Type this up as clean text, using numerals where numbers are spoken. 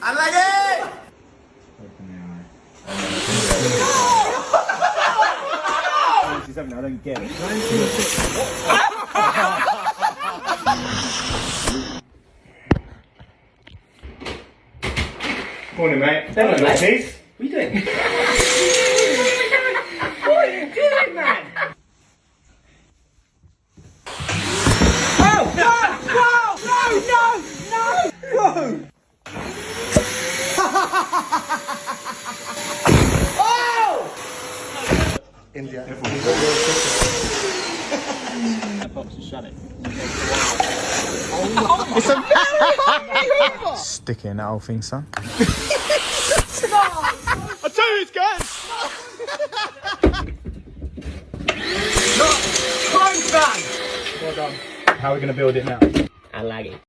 Unlucky! Something I don't get it. Morning, mate. Hello, mate. Please. What are you doing? What are you doing, man? India. That box is shut it. It's a Hoover! Stick it in that whole thing, son. I tell you it's going! Close, man! Well done. How are we going to build it now? I like it.